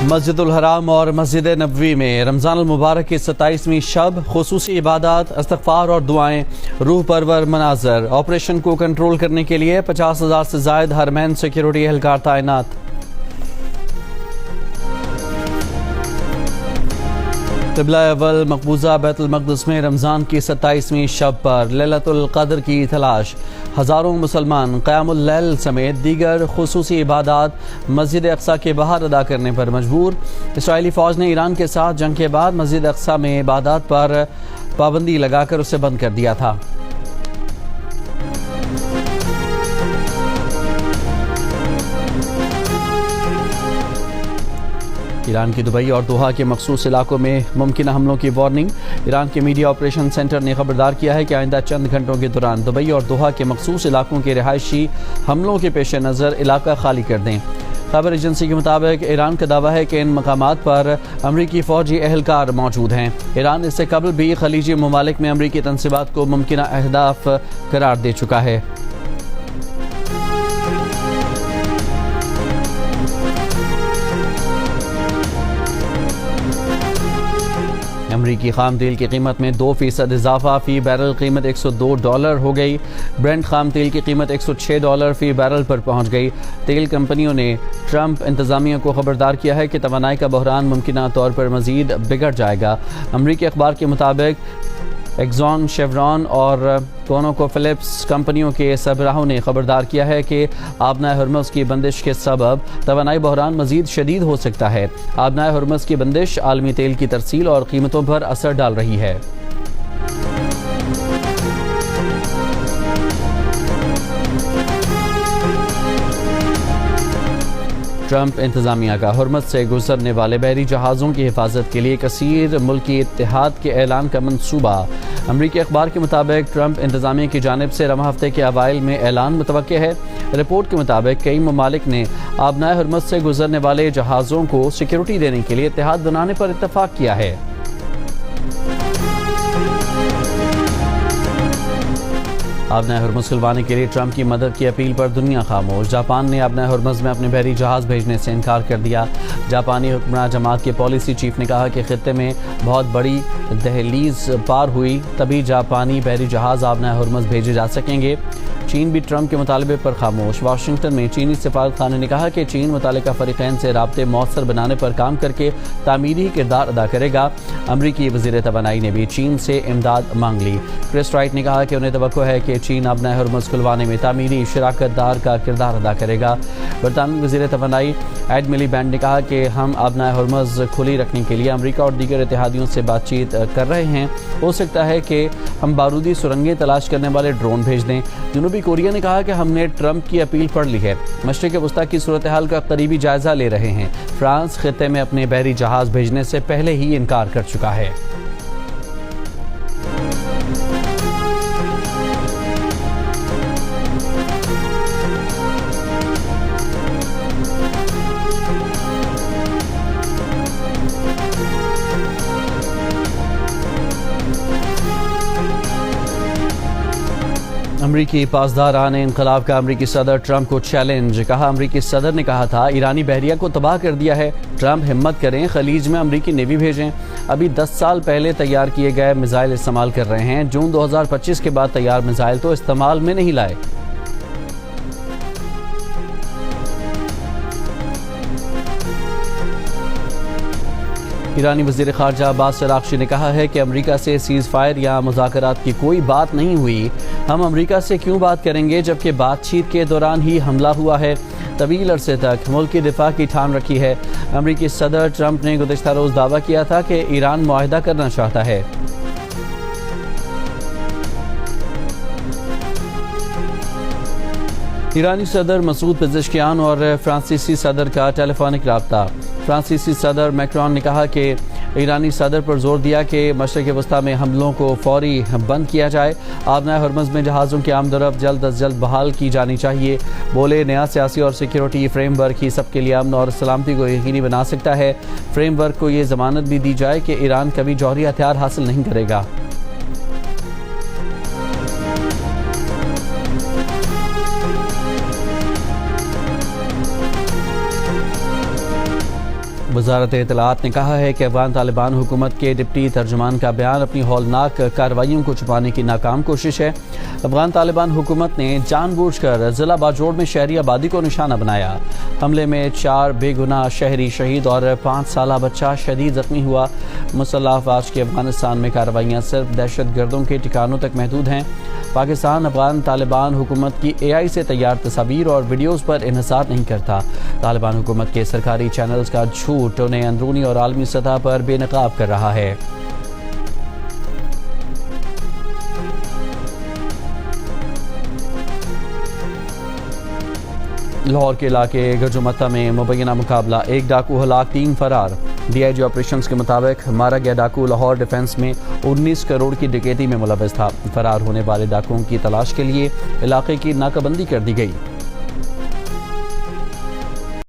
मस्जिदुल हराम और मस्जिद नबवी में रमज़ान मुबारक की 27वीं शब खुसूसी इबादत, इस्तग़फ़ार और दुआएं, रूह परवर मनाजर। ऑपरेशन को कंट्रोल करने के लिए 50,000 से ज़ायद हरमैन सिक्योरिटी एहलकार तैनात। क़िबला अव्वल मकबूजा बैतुल मक़दिस में रमज़ान की 27वीं शब पर लैलतुल क़द्र की तलाश। हज़ारों मुसलमान क़यामुल लैल समेत दीगर खुसूसी इबादत मस्जिद अक़सा के बाहर अदा करने पर मजबूर। इसराइली फ़ौज ने ईरान के साथ जंग के बाद मस्जिद अक़सा में इबादत पर पाबंदी लगाकर उसे बंद कर दिया था। ईरान की दुबई और दोहा के मखसूस इलाकों में मुमकिन हमलों की वार्निंग। ईरान के मीडिया ऑपरेशन सेंटर ने खबरदार किया है कि आइंदा चंद घंटों के दौरान दुबई और दोहा के मखसूस इलाकों के रिहायशी हमलों के पेश नज़र इलाका खाली कर दें। खबर एजेंसी के मुताबिक ईरान का दावा है कि इन मकामात पर अमरीकी फ़ौजी एहलकार मौजूद हैं। ईरान इससे कबल भी खलीजी ममालिक में अमरीकी तनसीबात को मुमकिन अहदाफ करार दे चुका है। अमरीकी खाम तेल की कीमत में 2% इजाफा, फ़ी बैरल कीमत $102 हो गई। ब्रेंट खाम तेल की कीमत $106 फ़ी बैरल पर पहुंच गई। तेल कंपनियों ने ट्रंप इंतज़ामिया को खबरदार किया है कि तवानाई का बहरान मुमकिन तौर पर मज़ीद बिगड़ जाएगा। अमरीकी अखबार के मुताबिक एक्सॉन, शेवरॉन और कोनोकोफिलिप्स कंपनियों के सरबराहों ने खबरदार किया है कि आबनाए हुर्मुज़ की बंदिश के सबब तवानाई बहरान मज़ीद शदीद हो सकता है। आबनाए हुर्मुज़ की बंदिश आलमी तेल की तरसील और कीमतों पर असर डाल रही है। ट्रंप इंतज़ामिया का हुर्मुज़ से गुजरने वाले बहरी जहाज़ों की हिफाजत के लिए कसीर मुल्की इत्तेहाद के ऐलान का मंसूबा। अमरीकी अखबार के मुताबिक ट्रंप इंतज़ामिया की जानिब से रवा हफ्ते के अवाइल में ऐलान मुतवक्के है। रिपोर्ट के मुताबिक कई ममालिक ने आबनाए हुर्मुज़ से गुजरने वाले जहाज़ों को सिक्योरिटी देने के लिए इत्तेहाद बनाने पर इत्तफाक किया है। आबनाए हुर्मुज़ खुलवाने के लिए ट्रंप की मदद की अपील पर दुनिया खामोश। जापान ने आबनाए हुर्मुज़ में अपने बहरी जहाज़ भेजने से इनकार कर दिया। जापानी हुक्मरान जमात के पॉलिसी चीफ ने कहा कि खित्ते में बहुत बड़ी दहलीज पार हुई तभी जापानी बहरी जहाज़ आबनाए हुर्मुज़ भेजे जा सकेंगे। चीन भी ट्रंप के मुतालबे पर खामोश। वाशिंगटन में चीनी सफारतखाने ने कहा कि चीन मुतालिका फरीकैन से राब्ते मौसर बनाने पर काम करके तामीरी किरदार अदा करेगा। अमरीकी वज़ीर तवानाई ने भी चीन से इमदाद मांग ली। क्रिस राइट ने कहा कि उन्हें तवक्को है कि चीन आबनाए हुर्मुज़ खुलवाने में तामीरी शराकतदार का किरदार अदा करेगा। बरतानवी वज़ीर तवानाई एड मिलीबैंड ने कहा कि हम आबनाए हुर्मुज़ खुली रखने के लिए अमरीका और दीगर इत्तेहादियों से बातचीत कर रहे हैं। हो सकता है कि हम बारूदी सुरंगें तलाश करने वाले ड्रोन भेज दें। जनूबी कोरिया ने कहा कि हमने ट्रंप की अपील पढ़ ली है। मशरिक़ वस्ता की सूरत हाल का करीबी जायजा ले रहे हैं। फ्रांस खित्ते में अपने बहरी जहाज़ भेजने से पहले ही इनकार कर चुका है। अमरीकी पासदारान इनकलाब का अमरीकी सदर ट्रंप को चैलेंज। कहा, अमरीकी सदर ने कहा था ईरानी बहरिया को तबाह कर दिया है। ट्रंप हिम्मत करें, खलीज में अमरीकी नेवी भेजें। अभी 10 साल पहले तैयार किए गए मिसाइल इस्तेमाल कर रहे हैं। जून 2025 के बाद तैयार मिसाइल तो इस्तेमाल में नहीं लाए। ईरानी वज़ीर ख़ारजा अब्बास अराग़ची ने कहा है कि अमरीका से सीज़ फायर या मुज़ाकरात की कोई बात नहीं हुई। हम अमरीका से क्यों बात करेंगे जबकि बातचीत के दौरान ही हमला हुआ है। तवील अरसे तक मुल्क की दिफा की ठान रखी है। अमरीकी सदर ट्रंप ने गुज़िश्ता रोज़ दावा किया था कि ईरान मुआहिदा करना चाहता है। ईरानी सदर मसूद पेज़ेश्कियान और फ्रांसीसी सदर का टेलीफोनिक रब्ता। फ्रांसीसी सदर मैक्रोन ने कहा कि ईरानी सदर पर जोर दिया कि मशरिक़ वस्ता में हमलों को फौरी बंद किया जाए। आबनाए हुर्मुज़ में जहाज़ों की आमदरफ्त जल्द अज जल्द बहाल की जानी चाहिए। बोले, नया सियासी और सिक्योरिटी फ्रेमवर्क ही सबके लिए अमन और सलामती को यकीनी बना सकता है। फ्रेमवर्क को ये ज़मानत भी दी जाए कि ईरान कभी जौहरी हथियार हासिल नहीं करेगा। वजारत इत्तलाआत ने कहा है कि अफगान तालिबान हुकूमत के डिप्टी तर्जुमान का बयान अपनी हौलनाक कार्रवाइयों को छुपाने की नाकाम कोशिश है। अफगान तालिबान हुकूमत ने जानबूझकर जिला बाजोड़ में शहरी आबादी को निशाना बनाया। हमले में 4 बेगुनाह शहरी शहीद और 5 साला बच्चा शदीद जख्मी हुआ। मुसल्लह अफवाज की अफगानिस्तान में कार्रवाइयाँ सिर्फ दहशत गर्दों के ठिकानों तक महदूद हैं। पाकिस्तान अफगान तालिबान हुकूमत की AI से तैयार तस्वीर और वीडियोज़ पर इन्हिसार नहीं करता। तालिबान हुकूमत के सरकारी चैनल्स का झूठ उन्हें अंदरूनी और आलमी सतह पर बेनकाब कर रहा है। लाहौर के इलाके गजुमत्ता में मुबैना मुकाबला, 1 डाकू हलाक 3 फरार। DIG ऑपरेशंस के मुताबिक मारा गया डाकू लाहौर डिफेंस में 19 करोड़ की डकैती में मुलव्वस था। फरार होने वाले डाकुओं की तलाश के लिए इलाके की नाकाबंदी कर दी गई।